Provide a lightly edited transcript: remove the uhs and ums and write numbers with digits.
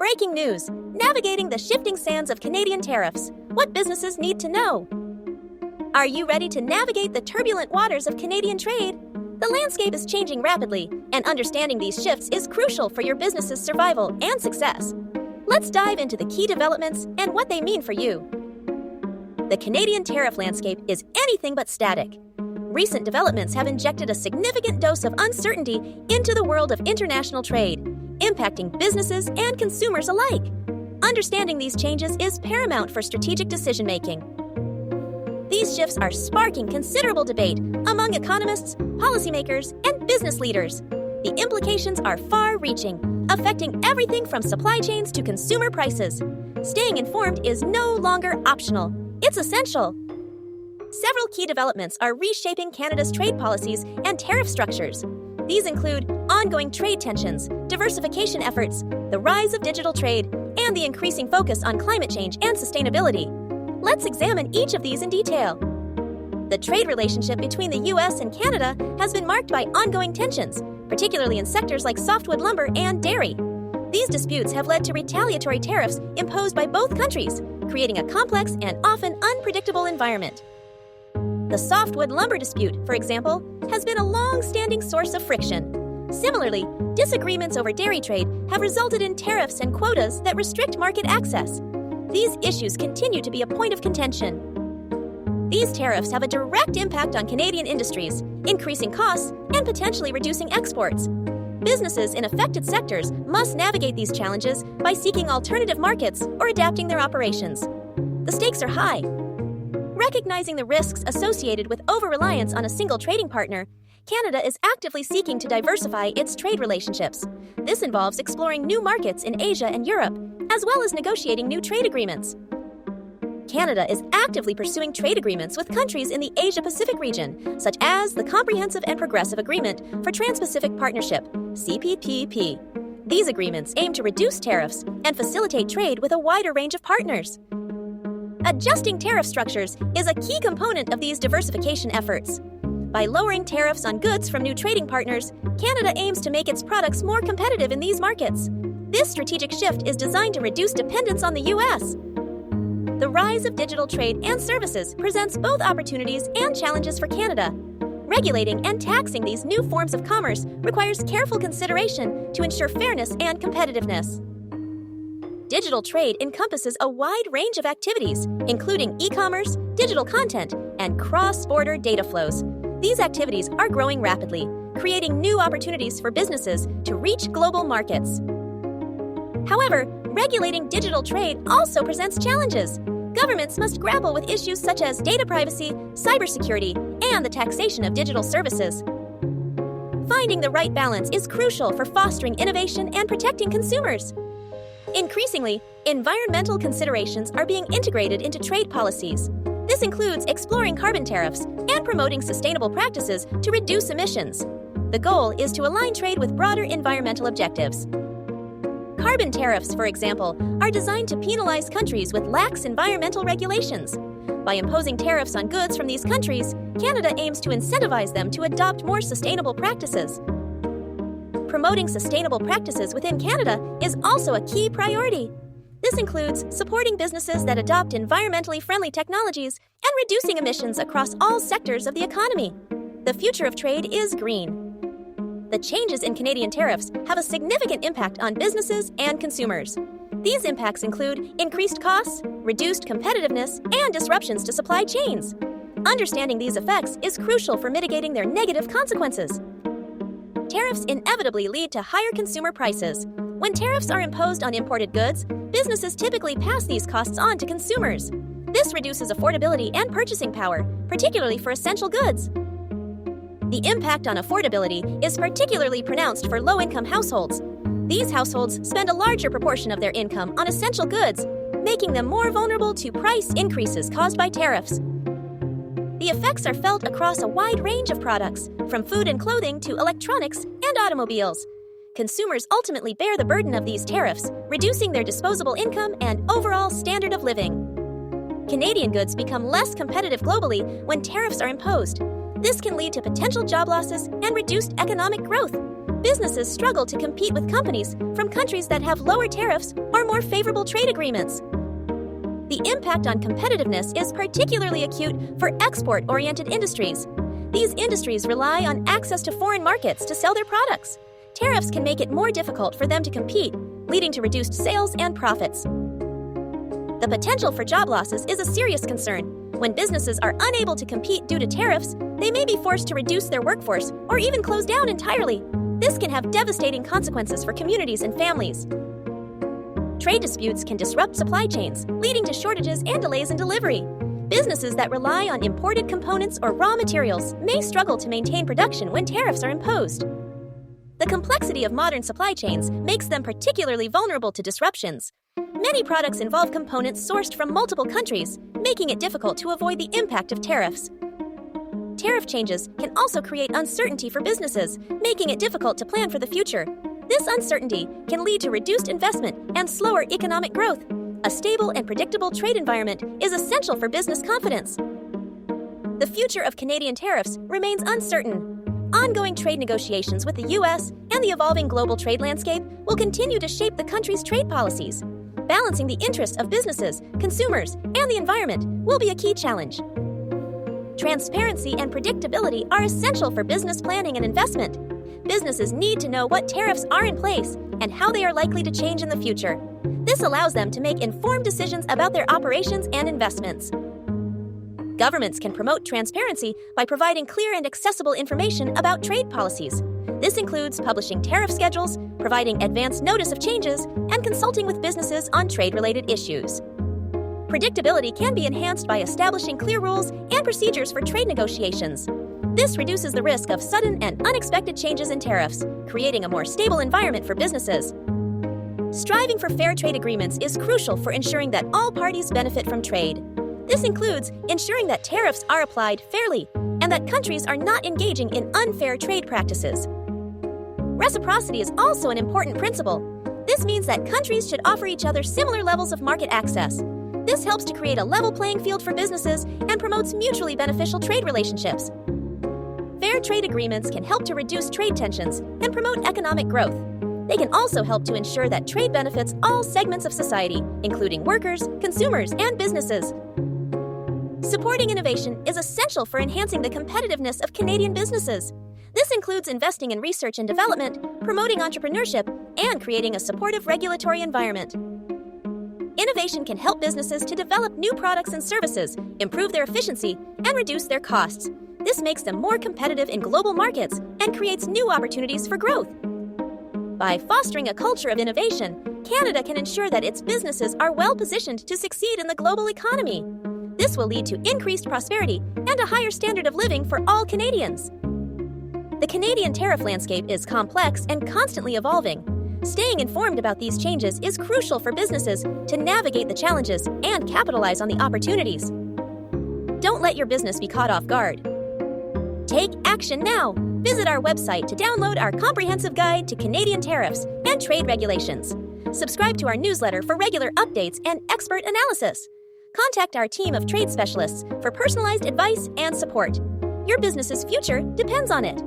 Breaking news! Navigating the shifting sands of Canadian tariffs. What businesses need to know. Are you ready to navigate the turbulent waters of Canadian trade? The landscape is changing rapidly, and understanding these shifts is crucial for your business's survival and success. Let's dive into the key developments and what they mean for you. The Canadian tariff landscape is anything but static. Recent developments have injected a significant dose of uncertainty into the world of international trade, impacting businesses and consumers alike. Understanding these changes is paramount for strategic decision-making. These shifts are sparking considerable debate among economists, policymakers, and business leaders. The implications are far-reaching, affecting everything from supply chains to consumer prices. Staying informed is no longer optional. It's essential. Several key developments are reshaping Canada's trade policies and tariff structures. These include ongoing trade tensions, diversification efforts, the rise of digital trade, and the increasing focus on climate change and sustainability. Let's examine each of these in detail. The trade relationship between the U.S. and Canada has been marked by ongoing tensions, particularly in sectors like softwood lumber and dairy. These disputes have led to retaliatory tariffs imposed by both countries, creating a complex and often unpredictable environment. The softwood lumber dispute, for example, has been a long-standing source of friction. Similarly, disagreements over dairy trade have resulted in tariffs and quotas that restrict market access. These issues continue to be a point of contention. These tariffs have a direct impact on Canadian industries, increasing costs and potentially reducing exports. Businesses in affected sectors must navigate these challenges by seeking alternative markets or adapting their operations. The stakes are high. Recognizing the risks associated with over-reliance on a single trading partner, Canada is actively seeking to diversify its trade relationships. This involves exploring new markets in Asia and Europe, as well as negotiating new trade agreements. Canada is actively pursuing trade agreements with countries in the Asia-Pacific region, such as the Comprehensive and Progressive Agreement for Trans-Pacific Partnership, CPTPP. These agreements aim to reduce tariffs and facilitate trade with a wider range of partners. Adjusting tariff structures is a key component of these diversification efforts. By lowering tariffs on goods from new trading partners, Canada aims to make its products more competitive in these markets. This strategic shift is designed to reduce dependence on the U.S. The rise of digital trade and services presents both opportunities and challenges for Canada. Regulating and taxing these new forms of commerce requires careful consideration to ensure fairness and competitiveness. Digital trade encompasses a wide range of activities, including e-commerce, digital content, and cross-border data flows. These activities are growing rapidly, creating new opportunities for businesses to reach global markets. However, regulating digital trade also presents challenges. Governments must grapple with issues such as data privacy, cybersecurity, and the taxation of digital services. Finding the right balance is crucial for fostering innovation and protecting consumers. Increasingly, environmental considerations are being integrated into trade policies. This includes exploring carbon tariffs and promoting sustainable practices to reduce emissions. The goal is to align trade with broader environmental objectives. Carbon tariffs, for example, are designed to penalize countries with lax environmental regulations. By imposing tariffs on goods from these countries, Canada aims to incentivize them to adopt more sustainable practices. Promoting sustainable practices within Canada is also a key priority. This includes supporting businesses that adopt environmentally friendly technologies and reducing emissions across all sectors of the economy. The future of trade is green. The changes in Canadian tariffs have a significant impact on businesses and consumers. These impacts include increased costs, reduced competitiveness, and disruptions to supply chains. Understanding these effects is crucial for mitigating their negative consequences. Tariffs inevitably lead to higher consumer prices. When tariffs are imposed on imported goods, businesses typically pass these costs on to consumers. This reduces affordability and purchasing power, particularly for essential goods. The impact on affordability is particularly pronounced for low-income households. These households spend a larger proportion of their income on essential goods, making them more vulnerable to price increases caused by tariffs. The effects are felt across a wide range of products, from food and clothing to electronics and automobiles. Consumers ultimately bear the burden of these tariffs, reducing their disposable income and overall standard of living. Canadian goods become less competitive globally when tariffs are imposed. This can lead to potential job losses and reduced economic growth. businesses struggle to compete with companies from countries that have lower tariffs or more favorable trade agreements. The impact on competitiveness is particularly acute for export-oriented industries. These industries rely on access to foreign markets to sell their products. Tariffs can make it more difficult for them to compete, leading to reduced sales and profits. The potential for job losses is a serious concern. When businesses are unable to compete due to tariffs, they may be forced to reduce their workforce or even close down entirely. This can have devastating consequences for communities and families. Trade disputes can disrupt supply chains, leading to shortages and delays in delivery. Businesses that rely on imported components or raw materials may struggle to maintain production when tariffs are imposed. The complexity of modern supply chains makes them particularly vulnerable to disruptions. Many products involve components sourced from multiple countries, making it difficult to avoid the impact of tariffs. Tariff changes can also create uncertainty for businesses, making it difficult to plan for the future. This uncertainty can lead to reduced investment and slower economic growth. A stable and predictable trade environment is essential for business confidence. The future of Canadian tariffs remains uncertain. Ongoing trade negotiations with the U.S. and the evolving global trade landscape will continue to shape the country's trade policies. Balancing the interests of businesses, consumers, and the environment will be a key challenge. Transparency and predictability are essential for business planning and investment. Businesses need to know what tariffs are in place and how they are likely to change in the future. This allows them to make informed decisions about their operations and investments. Governments can promote transparency by providing clear and accessible information about trade policies. This includes publishing tariff schedules, providing advance notice of changes, and consulting with businesses on trade-related issues. Predictability can be enhanced by establishing clear rules and procedures for trade negotiations. This reduces the risk of sudden and unexpected changes in tariffs, creating a more stable environment for businesses. Striving for fair trade agreements is crucial for ensuring that all parties benefit from trade. This includes ensuring that tariffs are applied fairly and that countries are not engaging in unfair trade practices. Reciprocity is also an important principle. This means that countries should offer each other similar levels of market access. This helps to create a level playing field for businesses and promotes mutually beneficial trade relationships. Fair trade agreements can help to reduce trade tensions and promote economic growth. They can also help to ensure that trade benefits all segments of society, including workers, consumers, and businesses. Supporting innovation is essential for enhancing the competitiveness of Canadian businesses. This includes investing in research and development, promoting entrepreneurship, and creating a supportive regulatory environment. Innovation can help businesses to develop new products and services, improve their efficiency, and reduce their costs. This makes them more competitive in global markets and creates new opportunities for growth. By fostering a culture of innovation, Canada can ensure that its businesses are well positioned to succeed in the global economy. This will lead to increased prosperity and a higher standard of living for all Canadians. The Canadian tariff landscape is complex and constantly evolving. Staying informed about these changes is crucial for businesses to navigate the challenges and capitalize on the opportunities. Don't let your business be caught off guard. Take action now! Visit our website to download our comprehensive guide to Canadian tariffs and trade regulations. Subscribe to our newsletter for regular updates and expert analysis. Contact our team of trade specialists for personalized advice and support. Your business's future depends on it.